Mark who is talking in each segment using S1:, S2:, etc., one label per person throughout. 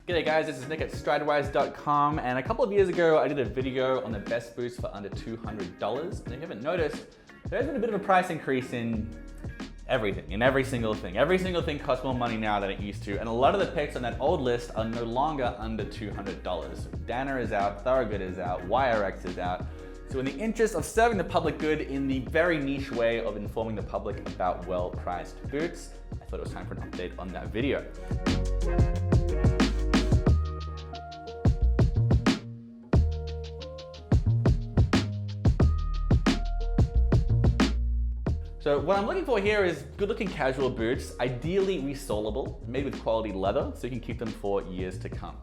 S1: G'day guys, this is Nick at Stridewise.com, and a couple of years ago I did a video on the best boots for under $200, and if you haven't noticed, there's been a bit of a price increase in everything, in every single thing. Every single thing costs more money now than it used to, and a lot of the picks on that old list are no longer under $200. Danner is out, Thorogood is out, YRX is out. So in the interest of serving the public good in the very niche way of informing the public about well-priced boots, I thought it was time for an update on that video. So what I'm looking for here is good-looking casual boots, ideally resolable, made with quality leather, so you can keep them for years to come.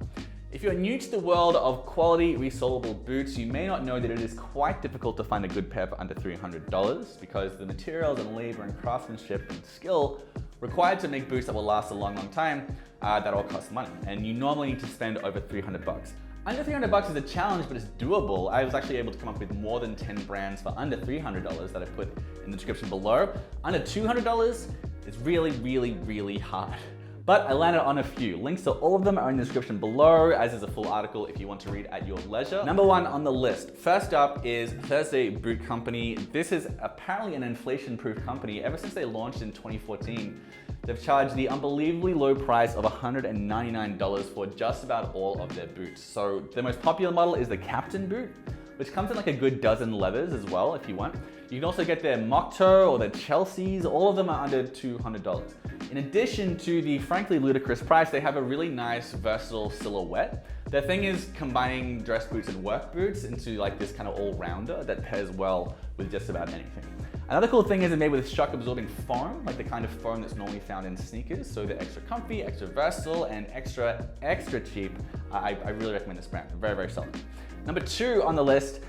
S1: If you're new to the world of quality resolable boots, you may not know that it is quite difficult to find a good pair for under $300 because the materials and labor and craftsmanship and skill required to make boots that will last a long, long time, that all cost money. And you normally need to spend over $300. Under $300 is a challenge, but it's doable. I was actually able to come up with more than 10 brands for under $300 that I put in the description below. Under $200 is really, really, really hard. But I landed on a few. Links to all of them are in the description below, as is a full article if you want to read at your leisure. Number one on the list. First up is Thursday Boot Company. This is apparently an inflation-proof company. Ever since they launched in 2014, they've charged the unbelievably low price of $199 for just about all of their boots. So the most popular model is the Captain boot, which comes in like a good dozen leathers as well if you want. You can also get their Mock Toe or their Chelseas. All of them are under $200. In addition to the frankly ludicrous price, they have a really nice versatile silhouette. Their thing is combining dress boots and work boots into like this kind of all-rounder that pairs well with just about anything. Another cool thing is they're made with shock absorbing foam, like the kind of foam that's normally found in sneakers. So they're extra comfy, extra versatile, and extra cheap. I really recommend this brand. Very, very solid. Number two on the list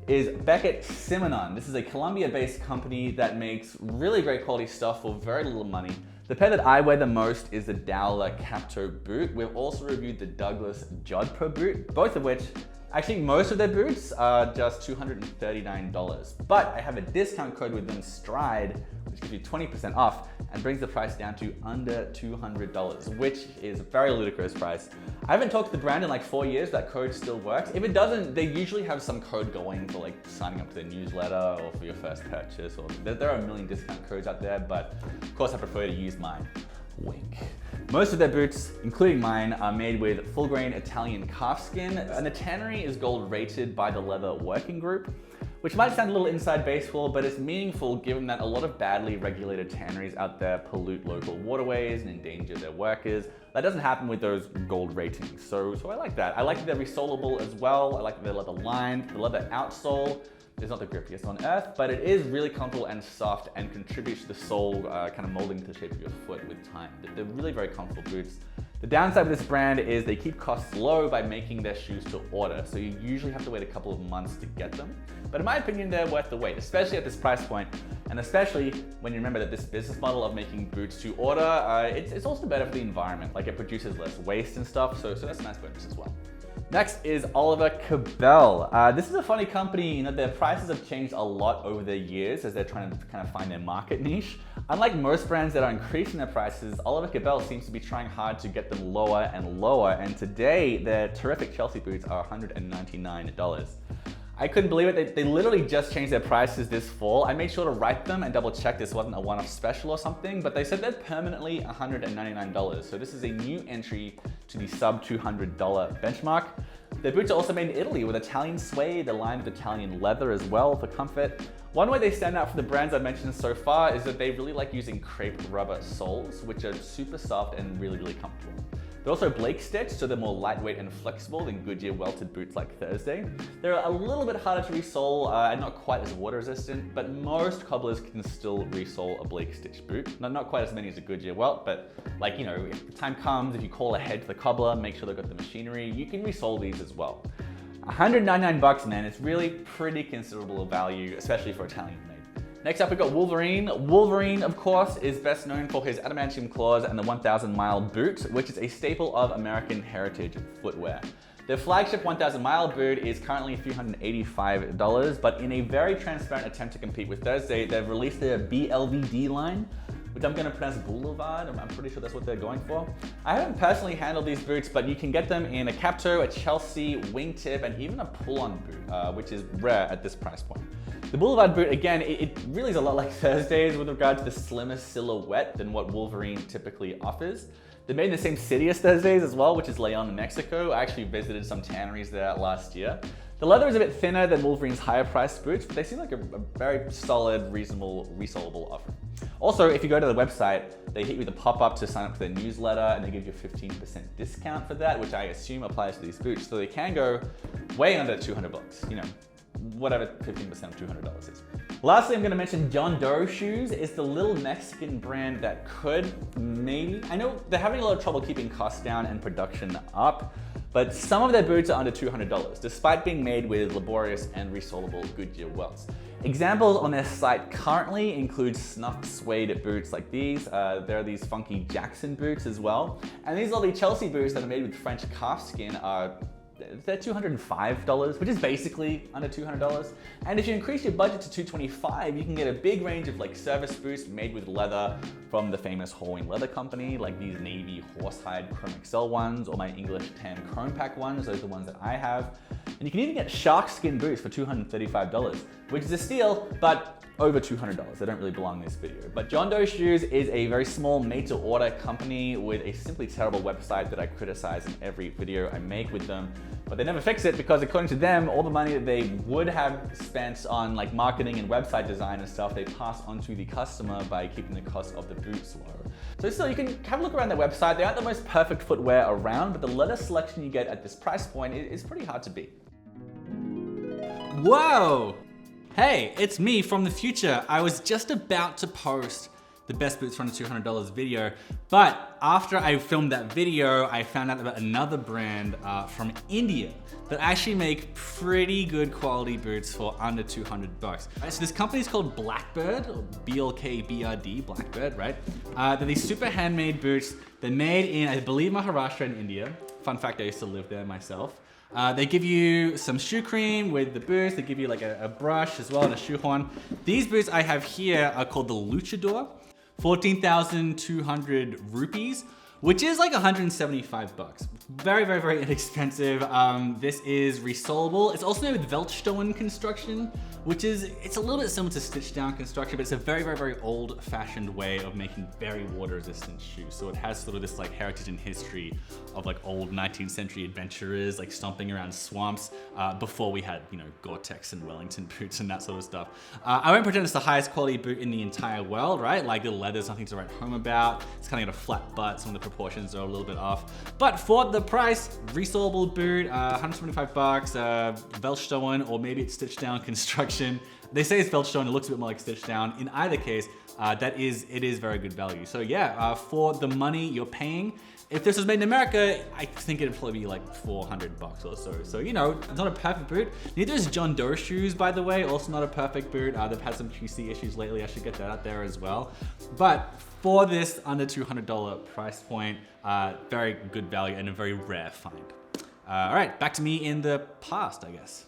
S1: is Beckett Simonon. This is a Colombia-based company that makes really great quality stuff for very little money. The pair that I wear the most is the Dowler Cap-Toe boot. We've also reviewed the Douglas Jodhpur boot, both of which, actually most of their boots are just $239. But I have a discount code with them, Stride, which gives you 20% off and brings the price down to under $200, which is a very ludicrous price. I haven't talked to the brand in like 4 years, that code still works. If it doesn't, they usually have some code going for like signing up to their newsletter or for your first purchase, or there are a million discount codes out there, but of course I prefer to use mine. Wink. Most of their boots, including mine, are made with full-grain Italian calfskin, and the tannery is gold rated by the Leather Working Group, which might sound a little inside baseball, but it's meaningful given that a lot of badly regulated tanneries out there pollute local waterways and endanger their workers. That doesn't happen with those gold ratings, so I like that. I like that they're resolable as well. I like that they're leather lined. The leather outsole is not the grippiest on earth, but it is really comfortable and soft and contributes to the sole kind of molding to the shape of your foot with time. They're really very comfortable boots. The downside with this brand is they keep costs low by making their shoes to order, so you usually have to wait a couple of months to get them. But in my opinion, they're worth the wait, especially at this price point, and especially when you remember that this business model of making boots to order, it's also better for the environment. Like it produces less waste and stuff, so that's a nice bonus as well. Next is Oliver Cabell. This is a funny company in that their prices have changed a lot over the years as they're trying to kind of find their market niche. Unlike most brands that are increasing their prices, Oliver Cabell seems to be trying hard to get them lower and lower, and today their terrific Chelsea boots are $199. I couldn't believe it. They literally just changed their prices this fall. I made sure to write them and double check this wasn't a one-off special or something, but they said they're permanently $199. So this is a new entry to the sub $200 benchmark. Their boots are also made in Italy with Italian suede. They're lined with Italian leather as well for comfort. One way they stand out from the brands I've mentioned so far is that they really like using crepe rubber soles, which are super soft and really, really comfortable. They're also Blake stitched, so they're more lightweight and flexible than Goodyear welted boots like Thursday. They're a little bit harder to resole and not quite as water resistant, but most cobblers can still resole a Blake stitched boot. Not quite as many as a Goodyear welt, but like, you know, if the time comes, if you call ahead to the cobbler, make sure they've got the machinery, you can resole these as well. $199, man, it's really pretty considerable value, especially for Italian made. Next up, we've got Wolverine. Wolverine, of course, is best known for his adamantium claws and the 1,000-mile boot, which is a staple of American heritage footwear. Their flagship 1,000-mile boot is currently $385, but in a very transparent attempt to compete with Thursday, they've released their BLVD line, which I'm gonna pronounce Boulevard. I'm pretty sure that's what they're going for. I haven't personally handled these boots, but you can get them in a cap toe, a Chelsea, wingtip, and even a pull-on boot, which is rare at this price point. The Boulevard boot, again, it really is a lot like Thursdays with regard to the slimmer silhouette than what Wolverine typically offers. They're made in the same city as Thursdays as well, which is Leon, Mexico. I actually visited some tanneries there last year. The leather is a bit thinner than Wolverine's higher priced boots, but they seem like a very solid, reasonable, resoldable offer. Also, if you go to the website, they hit you with a pop-up to sign up for their newsletter, and they give you a 15% discount for that, which I assume applies to these boots. So they can go way under 200 bucks, you know, whatever 15% of $200 is. Lastly, I'm gonna mention Doe Shoes. It's the little Mexican brand that could, maybe, I know they're having a lot of trouble keeping costs down and production up, but some of their boots are under $200, despite being made with laborious and resolable Goodyear welts. Examples on their site currently include snuffed suede boots like these. There are these funky Jackson boots as well. And these lovely Chelsea boots that are made with French calf skin are they're $205, which is basically under $200. And if you increase your budget to $225, you can get a big range of like service boots made with leather from the famous Horween Leather Company, like these navy horsehide Chrome XL ones, or my English tan Chrome Pack ones. Those are the ones that I have. And you can even get shark skin boots for $235, which is a steal, but over $200. They don't really belong in this video. But Doe Shoes is a very small made-to-order company with a simply terrible website that I criticize in every video I make with them. But they never fix it because, according to them, all the money that they would have spent on like marketing and website design and stuff, they pass on to the customer by keeping the cost of the boots low. So still, you can have a look around their website. They aren't the most perfect footwear around, but the leather selection you get at this price point is pretty hard to beat. Whoa! Hey, it's me from the future. I was just about to post the best boots for under $200 video, but after I filmed that video, I found out about another brand from India that actually make pretty good quality boots for under 200 bucks. Right, so this company is called Blackbird, or BLKBRD, Blackbird, right? They're these super handmade boots. They're made in, I believe, Maharashtra in India. Fun fact, I used to live there myself. They give you some shoe cream with the boots. They give you like a brush as well and a shoehorn. These boots I have here are called the Luchador, 14,200 rupees, which is like 175 bucks. Very, very, very inexpensive. This is resolable. It's also made with Veltstoen construction, which is, it's a little bit similar to stitch down construction, but it's a very, very, very old fashioned way of making very water resistant shoes. So it has sort of this like heritage and history of like old 19th century adventurers like stomping around swamps before we had, you know, Gore-Tex and Wellington boots and that sort of stuff. I won't pretend it's the highest quality boot in the entire world, right? Like the leather's nothing to write home about. It's kind of got a flat butt. Some of the proportions are a little bit off, but for the price, resolable boot, 175 bucks, Veltstoen, or maybe it's stitched down construction. They say it's Veltstoen, it looks a bit more like stitched down. In either case, it is very good value. So yeah, for the money you're paying, if this was made in America, I think it'd probably be like 400 bucks or so. So, you know, it's not a perfect boot. Neither is Doe Shoes, by the way, also not a perfect boot. They've had some QC issues lately. I should get that out there as well. But for this under $200 price point, very good value and a very rare find. All right, back to me in the past, I guess.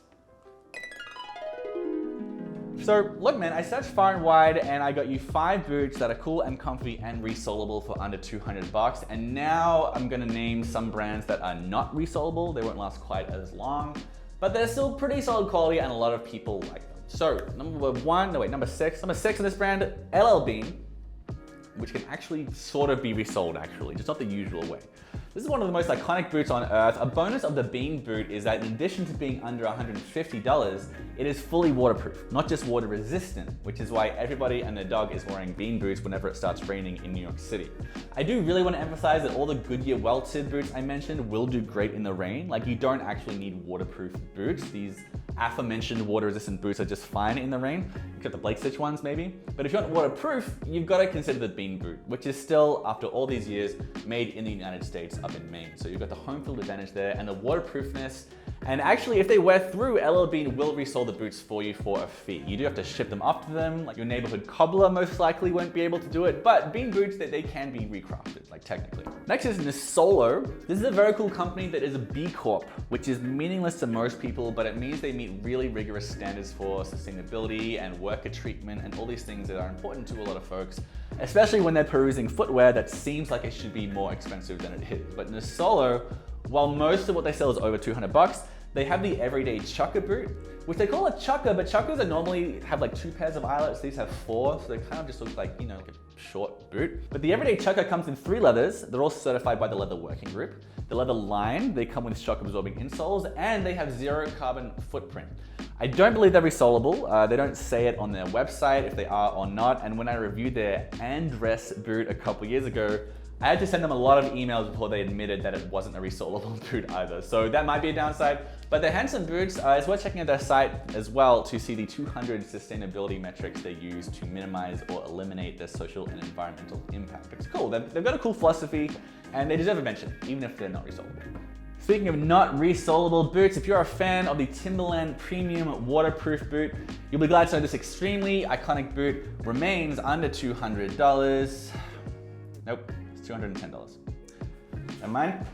S1: So look, man, I searched far and wide and I got you 5 boots that are cool and comfy and resolable for under 200 bucks. And now I'm gonna name some brands that are not resolable. They won't last quite as long, but they're still pretty solid quality and a lot of people like them. So number six on this brand, LL Bean, which can actually sort of be resold actually, just not the usual way. This is one of the most iconic boots on earth. A bonus of the Bean boot is that in addition to being under $150, it is fully waterproof, not just water resistant, which is why everybody and their dog is wearing Bean boots whenever it starts raining in New York City. I do really want to emphasize that all the Goodyear welted boots I mentioned will do great in the rain. Like, you don't actually need waterproof boots. These aforementioned water resistant boots are just fine in the rain, except the Blake Stitch ones maybe. But if you want waterproof, you've got to consider the Bean boot, which is still, after all these years, made in the United States up in Maine. So you've got the home field advantage there and the waterproofness. And actually, if they wear through, LL Bean will resole the boots for you for a fee. You do have to ship them up to them. Like, your neighborhood cobbler most likely won't be able to do it, but Bean boots, they can be recrafted, like technically. Next is Nisolo. This is a very cool company that is a B Corp, which is meaningless to most people, but it means they meet really rigorous standards for sustainability and worker treatment and all these things that are important to a lot of folks. especially when they're perusing footwear that seems like it should be more expensive than it is. But Nisolo, while most of what they sell is over 200 bucks, they have the everyday Chukka boot, which they call a Chukka, but Chukkas are normally have like 2 pairs of eyelets. These have 4, so they kind of just look like, you know, like a short boot. But the everyday Chukka comes in 3 leathers. They're all certified by the leather working group. The leather line, they come with shock absorbing insoles, and they have 0 carbon footprint. I don't believe they're resolable. They don't say it on their website if they are or not. And when I reviewed their Andress boot a couple years ago, I had to send them a lot of emails before they admitted that it wasn't a resolable boot either. So that might be a downside, but they're handsome boots. It's worth checking out their site as well to see the 200 sustainability metrics they use to minimize or eliminate their social and environmental impact. It's cool. They've got a cool philosophy and they deserve a mention, even if they're not resolable. Speaking of not resolable boots, if you're a fan of the Timberland Premium Waterproof boot, you'll be glad to know this extremely iconic boot remains under $200. Nope. $210. Never mind.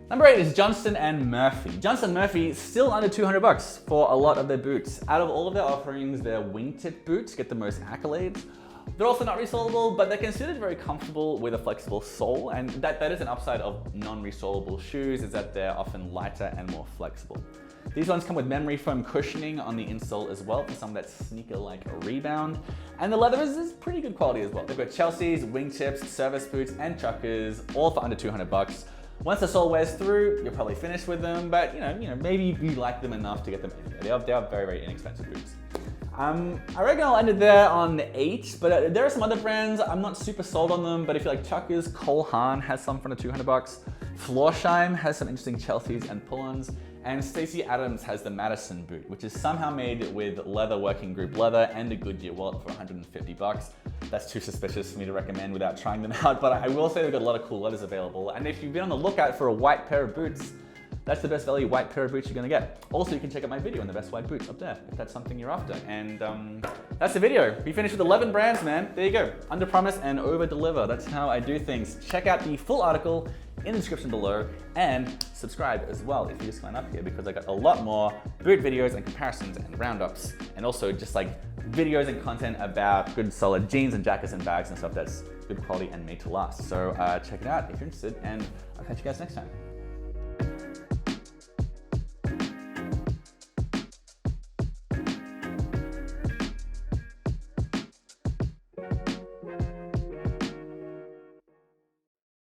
S1: Number 8 is Johnston Murphy. Johnston Murphy still under 200 bucks for a lot of their boots. Out of all of their offerings, their wingtip boots get the most accolades. They're also not resolable, but they're considered very comfortable with a flexible sole, and that is an upside of non-resolable shoes, is that they're often lighter and more flexible. These ones come with memory foam cushioning on the insole as well for some of that sneaker-like rebound. And the leather is pretty good quality as well. They've got Chelsea's, wingtips, service boots, and Chukkas, all for under 200 bucks. Once the sole wears through, you're probably finished with them, but you know, maybe you like them enough to get them anyway. They are very, very inexpensive boots. I reckon I'll end it there on 8, but there are some other brands. I'm not super sold on them, but if you like Chukkas, Haan has some for under 200 bucks. Florsheim has some interesting Chelseas and pull-ons. And Stacy Adams has the Madison boot, which is somehow made with leather working group leather and a Goodyear wallet for 150 bucks. That's too suspicious for me to recommend without trying them out, but I will say they've got a lot of cool leathers available. And if you've been on the lookout for a white pair of boots, that's the best value white pair of boots you're gonna get. Also, you can check out my video on the best white boots up there, if that's something you're after. And that's the video. We finished with 11 brands, man. There you go. Under promise and over deliver. That's how I do things. Check out the full article in the description below and subscribe as well if you just sign up here, because I got a lot more boot videos and comparisons and roundups, and also just like videos and content about good solid jeans and jackets and bags and stuff that's good quality and made to last. So check it out if you're interested, and I'll catch you guys next time.